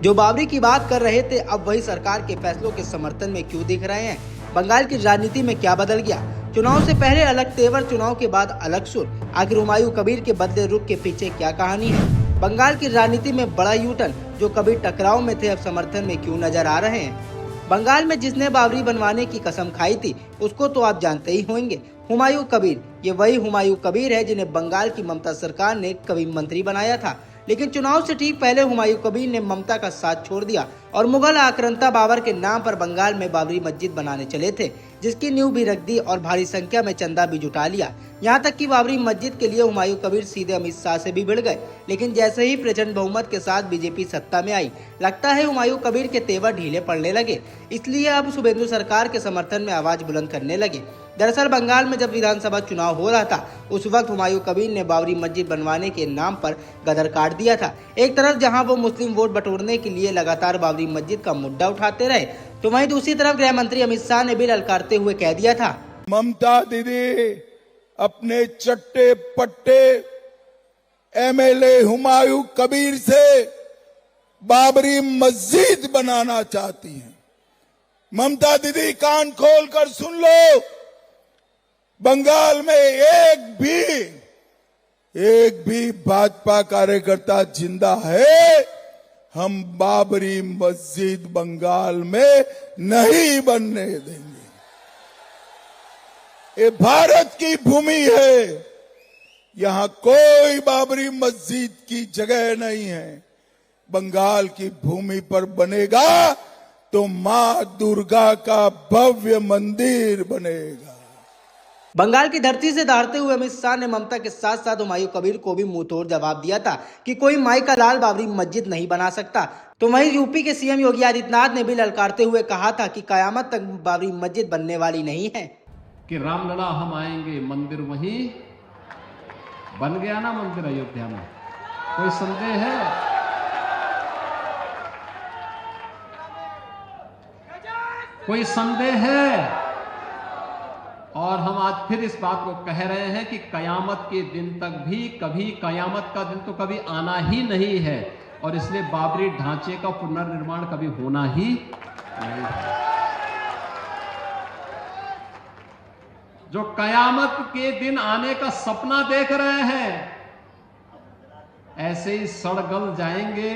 जो बाबरी की बात कर रहे थे अब वही सरकार के फैसलों के समर्थन में क्यों दिख रहे हैं? बंगाल की राजनीति में क्या बदल गया? चुनाव से पहले अलग तेवर, चुनाव के बाद अलग सुर। आखिर हुमायूं कबीर के बदले रुख के पीछे क्या कहानी है? बंगाल की राजनीति में बड़ा यूटर्न, जो कभी टकराव में थे अब समर्थन में क्यों नजर आ रहे हैं? बंगाल में जिसने बाबरी बनवाने की कसम खाई थी उसको तो आप जानते ही होंगे, हुमायूं कबीर। ये वही हुमायूं कबीर है जिन्हें बंगाल की ममता सरकार ने कभी मंत्री बनाया था। लेकिन चुनाव से ठीक पहले हुमायूं कबीर ने ममता का साथ छोड़ दिया और मुगल आक्रांता बाबर के नाम पर बंगाल में बाबरी मस्जिद बनाने चले थे, जिसकी नींव भी रख दी और भारी संख्या में चंदा भी जुटा लिया। यहाँ तक कि बाबरी मस्जिद के लिए हुमायूं कबीर सीधे अमित शाह से भी भिड़ गए। लेकिन जैसे ही प्रचंड बहुमत के साथ बीजेपी सत्ता में आई, लगता है हुमायूं कबीर के तेवर ढीले पड़ने लगे। इसलिए अब शुभेंदु सरकार के समर्थन में आवाज बुलंद करने लगे। दरअसल बंगाल में जब विधानसभा चुनाव हो रहा था, उस वक्त हुमायूं कबीर ने बाबरी मस्जिद बनवाने के नाम पर गदर काट दिया था। एक तरफ जहां वो मुस्लिम वोट बटोरने के लिए लगातार बाबरी मस्जिद का मुद्दा उठाते रहे, तो वहीं दूसरी तरफ गृह मंत्री अमित शाह ने भी ललकारते हुए कह दिया था, ममता दीदी अपने चट्टे पट्टे एमएलए हुमायूं कबीर से बाबरी मस्जिद बनाना चाहती हैं। ममता दीदी कान खोलकर सुन लो, बंगाल में एक भी भाजपा कार्यकर्ता जिंदा है, हम बाबरी मस्जिद बंगाल में नहीं बनने देंगे। ये भारत की भूमि है, यहां कोई बाबरी मस्जिद की जगह नहीं है। बंगाल की भूमि पर बनेगा तो मां दुर्गा का भव्य मंदिर बनेगा। बंगाल की धरती से दहाड़ते हुए अमित शाह ने ममता के साथ साथ हुमायूं कबीर को भी मुंहतोड़ जवाब दिया था कि कोई माई का लाल बाबरी मस्जिद नहीं बना सकता। तो वहीं यूपी के सीएम योगी आदित्यनाथ ने भी ललकारते हुए कहा था कि कयामत तक बाबरी मस्जिद बनने वाली नहीं है। कि रामलला हम आएंगे, मंदिर वहीं बन गया ना, मंदिर अयोध्या में। कोई संदेह है? कोई संदेह है? और हम आज फिर इस बात को कह रहे हैं कि कयामत के दिन तक भी कभी, कयामत का दिन तो कभी आना ही नहीं है, और इसलिए बाबरी ढांचे का पुनर्निर्माण कभी होना ही नहीं है। जो कयामत के दिन आने का सपना देख रहे हैं, ऐसे ही सड़गल जाएंगे,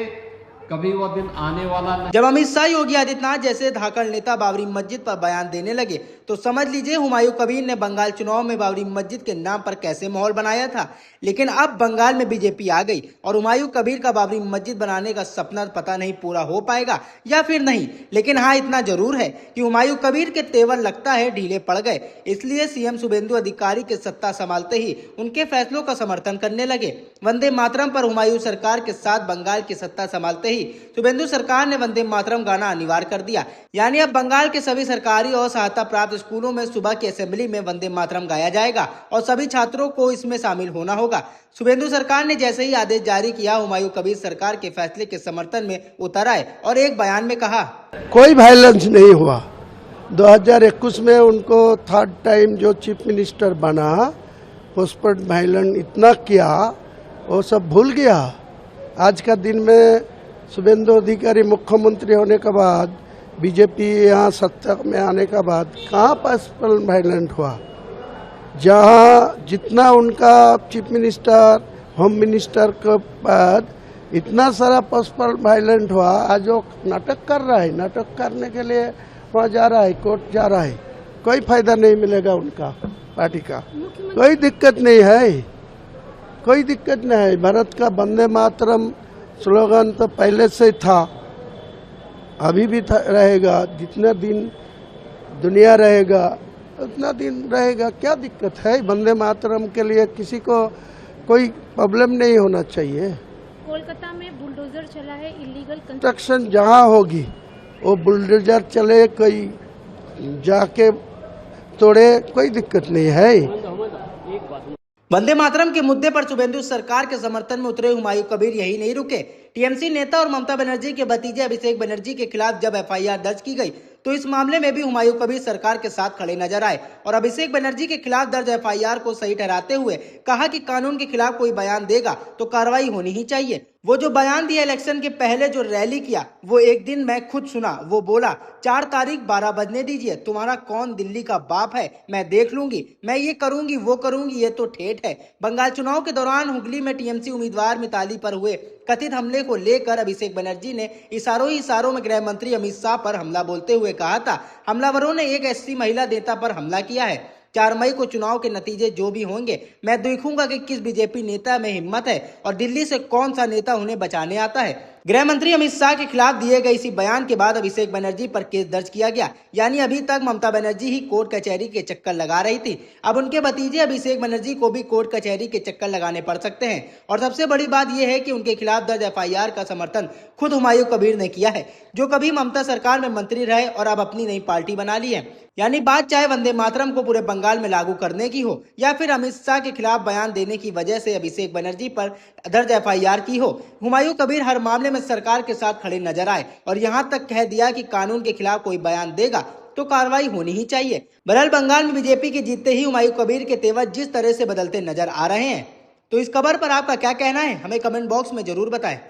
कभी वो दिन आने वाला नहीं। जब अमित शाह, योगी आदित्यनाथ जैसे धाकड़ नेता बाबरी मस्जिद पर बयान देने लगे, तो समझ लीजिए हुमायूं कबीर ने बंगाल चुनाव में बाबरी मस्जिद के नाम पर कैसे माहौल बनाया था। लेकिन अब बंगाल में बीजेपी आ गई और हुमायूं कबीर का बाबरी मस्जिद बनाने का सपना पता नहीं पूरा हो पाएगा या फिर नहीं। लेकिन हाँ, इतना जरूर है कि हुमायूं कबीर के तेवर लगता है ढीले पड़ गए। इसलिए सीएम शुभेंदु अधिकारी के सत्ता संभालते ही उनके फैसलों का समर्थन करने लगे। वंदे मातरम पर हुमायूं सरकार के साथ बंगाल की सत्ता संभालते ही शुभेंदु सरकार ने वंदे मातरम गाना अनिवार्य कर दिया। यानी अब बंगाल के सभी सरकारी और सहायता प्राप्त स्कूलों में सुबह की असेंबली में वंदे मातरम गाया जाएगा और सभी छात्रों को इसमें शामिल होना होगा। शुभेंदु सरकार ने जैसे ही आदेश जारी किया, हुमायूं कबीर सरकार के फैसले के समर्थन में उतर आए और एक बयान में कहा, कोई वायलेंस नहीं हुआ। 2021 में उनको थर्ड टाइम जो चीफ मिनिस्टर बना, उस पर वायलेंस इतना किया, वो सब भूल गया। आज का दिन में शुभेंदु अधिकारी मुख्यमंत्री होने के बाद, बीजेपी यहाँ सत्ता में आने के बाद कहाँ पर्सनल वायलेंस हुआ? जहाँ जितना उनका चीफ मिनिस्टर, होम मिनिस्टर के बाद इतना सारा पर्सनल वायलेंस हुआ, आज वो नाटक कर रहा है। नाटक करने के लिए वहाँ जा रहा है, कोर्ट जा रहा है। कोई फायदा नहीं मिलेगा उनका, पार्टी का कोई दिक्कत नहीं है, कोई दिक्कत नहीं है। भारत का वंदे मातरम स्लोगन तो पहले से था, अभी भी रहेगा। जितना दिन दुनिया रहेगा उतना दिन रहेगा, क्या दिक्कत है? वंदे मातरम के लिए किसी को कोई प्रॉब्लम नहीं होना चाहिए। कोलकाता में बुलडोजर चला है, इलीगल कंस्ट्रक्शन जहाँ होगी वो बुलडोजर चले, कोई जाके तोड़े, कोई दिक्कत नहीं है। वंदे मातरम के मुद्दे पर शुभेंदु सरकार के समर्थन में उतरे हुमायूं कबीर यही नहीं रुके। टीएमसी नेता और ममता बनर्जी के भतीजे अभिषेक बनर्जी के खिलाफ जब एफआईआर दर्ज की गई, तो इस मामले में भी हुमायूं कबीर सरकार के साथ खड़े नजर आए और अभिषेक बनर्जी के खिलाफ दर्ज एफआईआर को सही ठहराते हुए कहा कि कानून के खिलाफ कोई बयान देगा तो कार्रवाई होनी ही चाहिए। वो जो बयान दिया इलेक्शन के पहले, जो रैली किया, वो एक दिन मैं खुद सुना। वो बोला 4 तारीख 12 बजने दीजिए, तुम्हारा कौन दिल्ली का बाप है, मैं देख लूंगी, मैं ये करूंगी वो करूंगी, ये तो ठेठ है। बंगाल चुनाव के दौरान हुगली में टीएमसी उम्मीदवार मिताली पर हुए कथित हमले को लेकर अभिषेक बनर्जी ने इशारों में गृह मंत्री अमित शाह पर हमला बोलते हुए कहा था, हमलावरों ने एक एससी महिला नेता पर हमला किया है। 4 मई को चुनाव के नतीजे जो भी होंगे, मैं देखूंगा कि किस बीजेपी नेता में हिम्मत है और दिल्ली से कौन सा नेता उन्हें बचाने आता है। गृह मंत्री अमित शाह के खिलाफ दिए गए इसी बयान के बाद अभिषेक बनर्जी पर केस दर्ज किया गया। यानी अभी तक ममता बनर्जी ही कोर्ट कचहरी के चक्कर लगा रही थी, अब उनके भतीजे अभिषेक बनर्जी को भी कोर्ट कचहरी के चक्कर लगाने पड़ सकते हैं। और सबसे बड़ी बात यह है कि उनके खिलाफ दर्ज एफआईआर का समर्थन खुद हुमायूं कबीर ने किया है, जो कभी ममता सरकार में मंत्री रहे और अब अपनी नई पार्टी बना ली है। यानी बात चाहे वंदे मातरम को पूरे बंगाल में लागू करने की हो या फिर अमित शाह के खिलाफ बयान देने की वजह से अभिषेक बनर्जी पर दर्ज एफआईआर की हो, हुमायूं कबीर हर मामले में सरकार के साथ खड़े नजर आए और यहां तक कह दिया कि कानून के खिलाफ कोई बयान देगा तो कार्रवाई होनी ही चाहिए। बहरहाल बंगाल में बीजेपी के जीतते ही हुमायूं कबीर के तेवर जिस तरह से बदलते नजर आ रहे हैं, तो इस खबर पर आपका क्या कहना है, हमें कमेंट बॉक्स में जरूर बताएं।